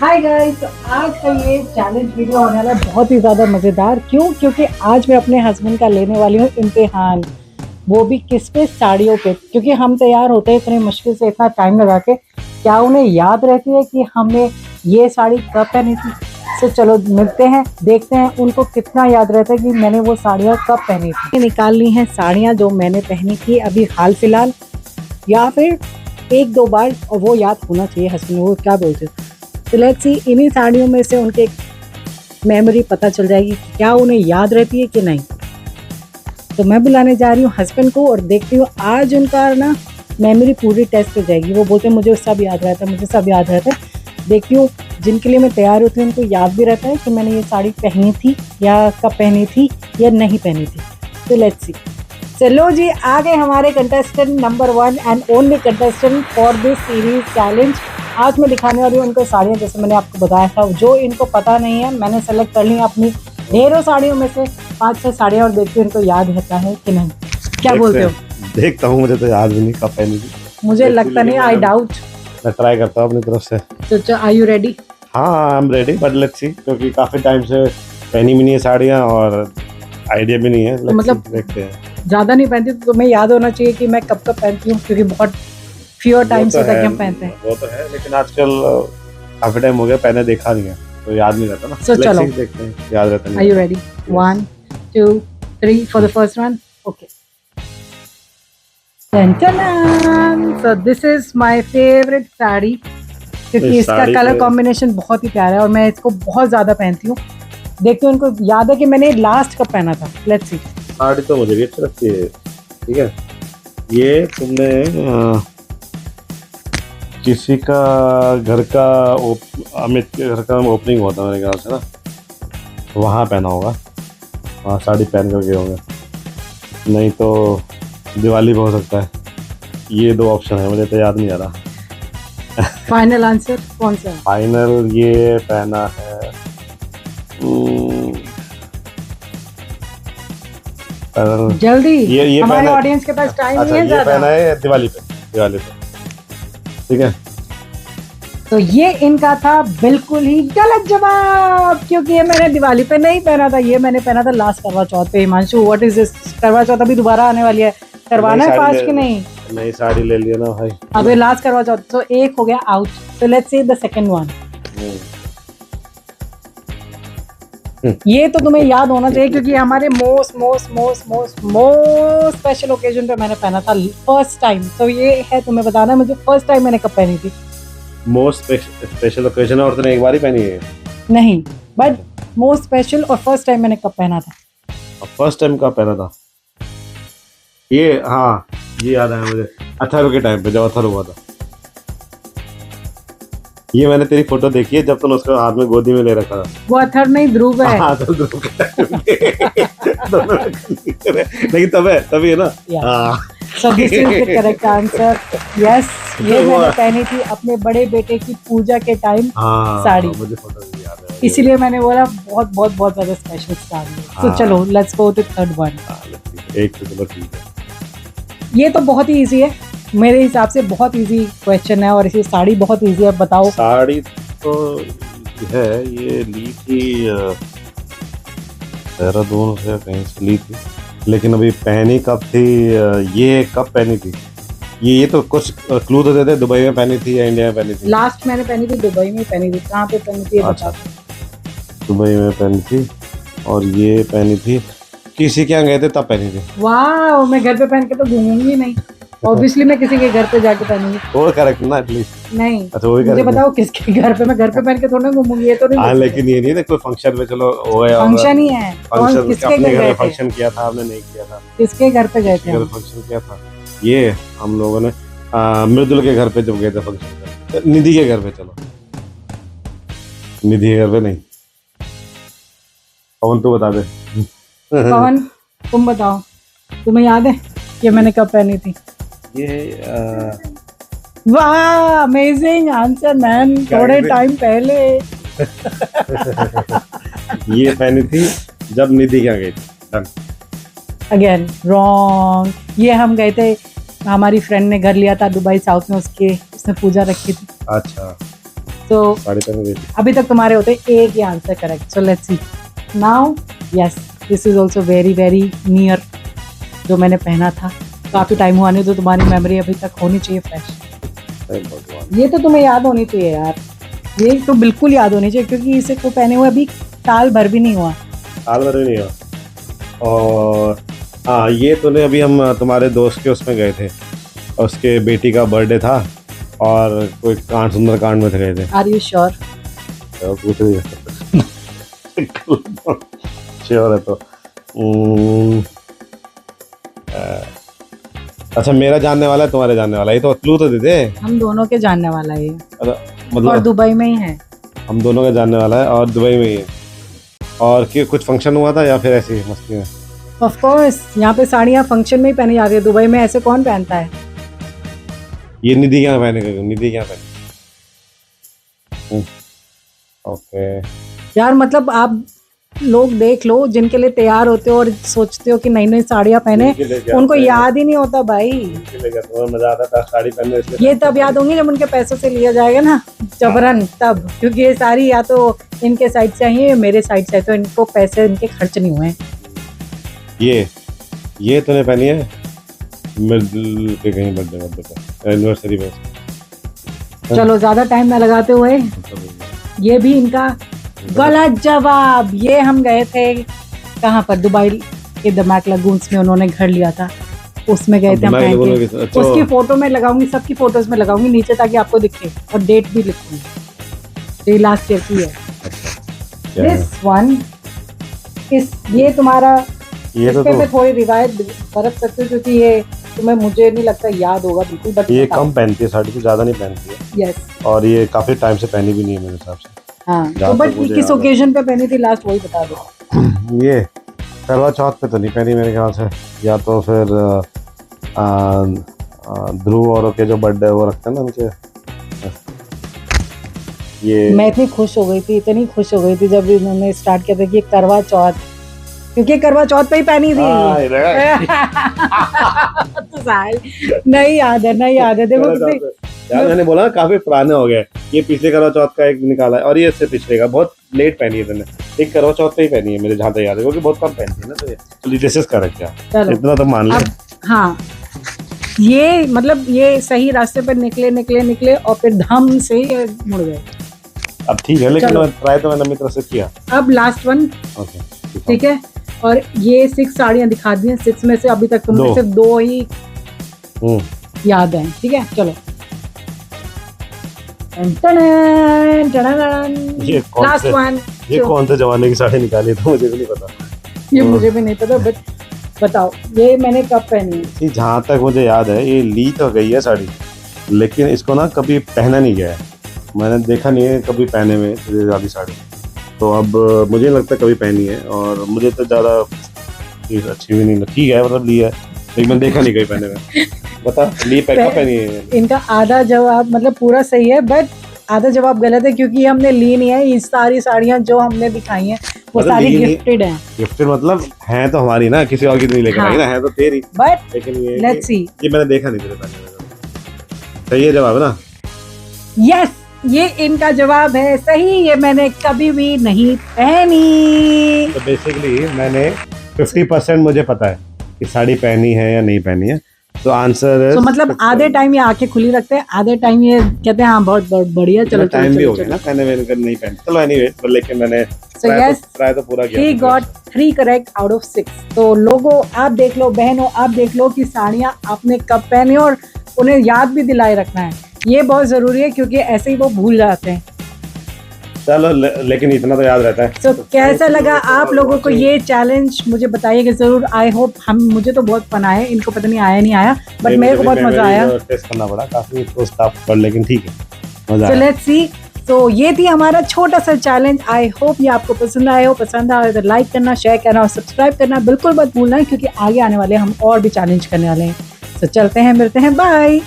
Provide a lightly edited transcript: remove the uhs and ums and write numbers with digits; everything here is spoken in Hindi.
हाय गाइस, आज का ये चैलेंज वीडियो होने वाला है बहुत ही ज़्यादा मज़ेदार। क्यों? क्योंकि आज मैं अपने हस्बैंड का लेने वाली हूँ इम्तिहान, वो भी किस पे? साड़ियों पे। क्योंकि हम तैयार होते हैं इतनी मुश्किल से, इतना टाइम लगा के, क्या उन्हें याद रहती है कि हमने ये साड़ी कब पहनी थी? तो चलो मिलते हैं, देखते हैं उनको कितना याद रहता है कि मैंने वो साड़ियाँ कब पहनी थी। निकाल ली हैं साड़ियाँ जो मैंने पहनी थी अभी हाल फिलहाल, या फिर एक दो बार, और वो याद होना चाहिए हस्बैंड, वो क्या बोलते हैं। तो लेट्स सी, इन्हीं साड़ियों में से उनके मेमोरी पता चल जाएगी कि क्या उन्हें याद रहती है कि नहीं। तो मैं बुलाने जा रही हूँ हस्बैंड को और देखती हूँ आज उनका ना मेमोरी पूरी टेस्ट हो जाएगी। वो बोलते हैं मुझे सब याद रहता है, मुझे सब याद रहता है। देखती हूँ जिनके लिए मैं तैयार होती हूँ उनको याद भी रहता है कि मैंने ये साड़ी पहनी थी या कब पहनी थी या नहीं पहनी थी। तो लेट्स सी। चलो जी, आ गए हमारे contestant number 1 and only contestant for this series challenge. आज मैं दिखाने वाली हूँ उनको साड़ियाँ, जैसे मैंने आपको बताया था। जो इनको पता नहीं है, मैंने सेलेक्ट कर ली अपनी ढेरों साड़ियों में से 5-6 साड़ियाँ, और देखती हूँ इनको याद रहता है कि नहीं। क्या बोलते हो? देखता हूँ, मुझे तो याद भी नहीं कब पहनी थी। मुझे लगता नहीं, आई डाउट। मैं ट्राई करता हूँ अपनी तरफ से। तो आर यू रेडी? हाँ, I am ready, but let's see, क्योंकि काफी टाइम से पहनी भी नहीं है साड़ियाँ और आइडिया भी नहीं है। तो मतलब देखते हैं। ज्यादा नहीं पहनती तो तुम्हें याद होना चाहिए कि मैं कब कब पहनती हूँ, क्योंकि बहुत फ्यूअर टाइम्स होता है कि हम पहनते हैं। वो तो है, लेकिन आजकल काफी टाइम हो गया पहने, देखा नहीं है तो याद नहीं रहता ना। So, चलो देखते हैं, याद रहता नहीं। Are you ready? 1, 2, 3 for the first one. Okay. So this is my favorite sari, क्योंकि इसका कलर कॉम्बिनेशन बहुत ही प्यारा है और मैं इसको बहुत ज़्यादा पहनती हूँ। देखते हैं उनको याद है कि मैंने लास्ट कब पहना था। Let's see. साड़ी तो मुझे भी अच्छी लगती है, ठीक है। ये तुमने किसी का घर का अमित के घर का ओपनिंग हुआ था मेरे ख्याल से ना, वहाँ पहना होगा, वहाँ साड़ी पहन कर गए होंगे, नहीं तो दिवाली भी हो सकता है। ये दो ऑप्शन है, मुझे तो याद नहीं आ रहा। फाइनल आंसर कौन सा है? फाइनल ये पहना है, जल्दी, ये हमारे ऑडियंस के पास टाइम नहीं है ज़्यादा। ये पहना है दिवाली पे, ठीक है। तो ये इनका था बिल्कुल ही गलत जवाब, क्योंकि ये मैंने दिवाली पे नहीं पहना था, ये मैंने पहना था लास्ट करवा चौथ पे। Himanshu, what is this? करवा चौथ अभी दोबारा आने वाली है, करवाना है फास्ट कि नहीं? नई साड़ी ले लिया ना भाई, अभी लास्ट करवा चौथ, तो एक हो गया आउट। तो let's see the second one. ये तो तुम्हें याद होना चाहिए, क्योंकि हमारे मोस्ट स्पेशल ओकेजन पे मैंने पहना था फर्स्ट टाइम। तो ये है, तुम्हें बताना मुझे फर्स्ट टाइम मैंने कब पहनी थी। मोस्ट स्पेशल ओकेजन, और तूने एक बार ही पहनी है? नहीं, बट मोस्ट स्पेशल और फर्स्ट टाइम मैंने कब पहना था। फर्स्ट टाइम कब पहना था ये? हाँ, ये याद आया मुझे, अथर्व के टाइम पे, जब अथर्व हुआ था। ये मैंने तेरी फोटो देखी है जब तुमने उसको हाथ में गोदी में ले रखा था। वो अथर्व नहीं, ध्रुव है। हाँ, तो ध्रुव के टाइम पे। लेकिन तभी है ना। So this is the correct answer. Yes, ये मैंने पहनी थी अपने बड़े बेटे की पूजा के टाइम साड़ी। मुझे फोटो भी याद है, इसीलिए मैंने बोला बहुत ज्यादा स्पेशल साड़ी है। तो चलो let's go to third one. एक तो चलो ठीक है। ये तो बहुत ही इजी है, मेरे हिसाब से बहुत इजी क्वेश्चन है, और इसी साड़ी बहुत इजी है। बताओ। साड़ी तो है, ये ली थी देहरादून से कहीं से ली थी, लेकिन अभी पहनी कब थी, ये कब पहनी थी, ये तो कुछ क्लू तो देते। दुबई में पहनी थी या इंडिया में पहनी थी? लास्ट मैंने पहनी थी दुबई में पहनी थी। कहाँ पे पहनी थी? अच्छा, दुबई में पहनी थी, और ये पहनी थी किसी के यहाँ गए थे तब पहनी थी। वाह, मैं घर पे पहन के तो घूमूंगी नहीं, ऑब्वियसली मैं किसी के घर पे जाके पहनूंगी। वो करेक्ट ना, एटलीस्ट नहीं। अच्छा, वो मुझे बताओ किसके घर पे? मैं घर पे पहन के थोड़ा घूमूंगी, ये तो नहीं। हाँ, लेकिन ये नहीं ना कोई फंक्शन में, चलो हो गया फंक्शन ही है। फंक्शन, किसके घर गए थे? फंक्शन किया था आपने? नहीं किया था। किसके घर पे गए थे? फंक्शन किया था ये हम लोगों ने मृदुल के घर पे जब गए थे फंक्शन पे। निधि के घर पे, चलो निधि के घर पे नहीं। पवन तू बता दे। पवन तुम बताओ, तुम्हें याद है कि मैंने कब पहनी थी? ये वाह, अमेजिंग आंसर मैन, थोड़े टाइम पहले। ये पहनी थी जब निधि क्या गई थी। Again wrong. ये हम गए थे, हमारी फ्रेंड ने घर लिया था दुबई साउथ में, उसने पूजा रखी थी। अच्छा, तो साड़ी पहन के गई थी। अभी तक तुम्हारे होते एक ही answer correct, so let's see now. Yes, this is also very very near जो मैंने पहना था। काफी टाइम हुआ नहीं, तो तुम्हारी मेमोरी अभी तक होनी चाहिए फ्रेश। अरे भगवान, ये तो तुम्हें याद होनी चाहिए यार, ये तो बिल्कुल याद होनी चाहिए, क्योंकि इसे को पहने हुए अभी साल भर भी नहीं हुआ। साल भर भी नहीं हुआ। और हाँ, ये तूने अभी हम तुम्हारे दोस्त के उसमें गए थे, उसके बेटी का बर्थडे था और कोई कांड, सुंदर कांड में गए थे। Are you sure? तो पूछ रही श्योर है तो। अच्छा, मेरा जानने वाला है, तुम्हारे जानने वाला है, ये तो क्लू तो दे दे। हम दोनों के जानने वाला है ये, अच्छा, और मतलब दुबई में ही है। हम दोनों का जानने वाला है और दुबई में ही है। और कि कुछ फंक्शन हुआ था या फिर ऐसे ही मस्ती में? ऑफ कोर्स, यहाँ पे साड़ियाँ फंक्शन में ही पहनी जाती है, दुबई में ऐसे कौन पहनता है? ये निधि क्या पहने? निधि क्या पहने? ओके। यार मतलब आप लोग देख लो, जिनके लिए तैयार होते हो और सोचते हो कि नई नई साड़ियाँ पहने, उनको याद ही नहीं होता भाई। मजा आता था साड़ी पहनने, इसलिए ये तब याद होंगे जब उनके पैसों से लिया जाएगा ना जबरन, तब। क्योंकि ये सारी या तो इनके साइड से आई है या मेरे साइड से है, तो इनको पैसे इनके खर्च नहीं हुए हैं। ये तूने पहनी है मिडिल के कहीं बर्थडे पे, एनिवर्सरी पे। चलो ज्यादा टाइम ना लगाते हुए, ये भी इनका गलत जवाब। ये हम गए थे कहाँ पर, दुबई के दमाक लगून्स में उन्होंने घर लिया था, उसमें गए थे हम पहन के। अच्छा, उसकी फोटो मैं लगाऊंगी, सबकी फोटोज में लगाऊंगी नीचे, ताकि आपको दिखे, और डेट भी लिखूंगी। ये लास्ट ईयर की है। दिस वन इस, ये तुम्हारा, ये तो इस पे मैं थोड़ी रिवायत बरत सकती हूँ, क्योंकि ये तुम्हें, मुझे नहीं लगता याद होगा बिल्कुल, बट ये कम पहनती है साड़ी, तो ज्यादा नहीं पहनती है। यस, और ये काफी टाइम से पहनी भी नहीं है मेरे हिसाब से। हाँ, तो जहाँ बट तक मुझे किस याद है। ओकेजन पे पहनी थी लास्ट, वही बता दो। ये करवा चौथ पे तो नहीं पहनी मेरे ख्याल से, या तो फिर ध्रुव और के जो बर्थडे वो रखते हैं ना उनके। ये मैं इतनी खुश हो गई थी, इतनी खुश हो गई थी जब इन्होंने स्टार्ट किया था कि ये करवा चौथ, क्योंकि करवा चौथ पे ही पहनी थी। तो साल नहीं याद है, नहीं याद है। देखो कितनी, यार मैंने बोला ना काफी पुराने हो गए। ये पिछले करवा चौथ का एक निकाला है और ये इससे पिछले का, बहुत लेट पहनी है तुमने। एक करवा चौथ पे ही पहनी है मेरे जहाँ तक याद है, क्योंकि बहुत कम पहनती है ना, तो ये दिस इज करेक्ट यार, चलो इतना तो मान ले। अब हाँ, ये मतलब ये सही रास्ते पर निकले और फिर धम से ये मुड़ गए। अब ठीक है, लेकिन चलो। ट्राई तो मैंने अपनी तरफ से किया। अब लास्ट वन, ओके ठीक है। और ये 6 साड़ियाँ दिखा दी हैं, 6 में से अभी तक तुमने दो। सिर्फ 2 ही हम्म, याद है, ठीक है। चलो, ये कौन लास्ट से वन। ये कौन से जमाने की साड़ी निकाली तो मुझे भी नहीं पता। ये मुझे भी नहीं पता, बट बताओ ये मैंने कब पहनी है? कि जहाँ तक मुझे याद है ये ली तो गई है साड़ी, लेकिन इसको ना कभी पहना नहीं गया है। मैंने देखा नहीं है कभी पहने में ये वाली साड़ी, तो अब मुझे नहीं लगता कभी पहनी है। और मुझे तो ज़्यादा चीज़ अच्छी भी नहीं लगती है, मतलब ली है लेकिन मैंने देखा नहीं कहीं पहने में। बता ली पैका पहनी है। इनका आधा जवाब मतलब पूरा सही है, बट आधा जवाब गलत है, क्योंकि हमने ली नहीं है। ये सारी साड़ियाँ जो हमने दिखाई हैं वो मतलब सारी ली नहीं। गिफ्टेड हैं, गिफ्टेड मतलब है तो हमारी ना, किसी और की तो नहीं लेकर आई ना, है तो तेरी। बट लेकिन ये लेट्स सी। ये मैंने देखा नहीं तेरे पहने में। सही है जवाब है ना? यस, ये इनका जवाब है सही। ये मैंने कभी भी नहीं पहनी। तो बेसिकली मैंने 50% मुझे पता है कि साड़ी पहनी है या नहीं पहनी है, तो आंसर तो मतलब आधे टाइम ये आंखें खुली रखते हैं, आधे टाइम ये कहते हैं हाँ बहुत बढ़िया, चलो टाइम भी चलो हो गया चलो। ना पहने में, नहीं पहने। चलो एनीवे, लेकिन मैंने yes, ट्राई तो पूरा किया। he got 3 correct out of 6। तो लोगों, आप देख लो, बहनों आप देख लो कि साड़ियाँ आपने कब पहनी और उन्हें याद भी दिलाए रखना है। ये बहुत जरूरी है, क्योंकि ऐसे ही वो भूल जाते हैं। चलो लेकिन इतना तो याद रहता है। तो कैसा लगा आप लोगों को ये चैलेंज, मुझे बताइएगा जरूर। आई होप मुझे तो बहुत फन आया, इनको पता नहीं आया नहीं आया, बट मेरे को बहुत मजा आया। टेस्ट करना पड़ा काफी, तो टफ पर, लेकिन ठीक है, मजा सो आया। Let's see. तो ये थी हमारा छोटा सा चैलेंज। आई होप ये आपको पसंद आया हो। पसंद आया तो लाइक करना, शेयर करना और सब्सक्राइब करना बिल्कुल मत भूलना, क्योंकि आगे आने वाले हम और भी चैलेंज करने वाले हैं। तो चलते हैं, मिलते हैं, बाय।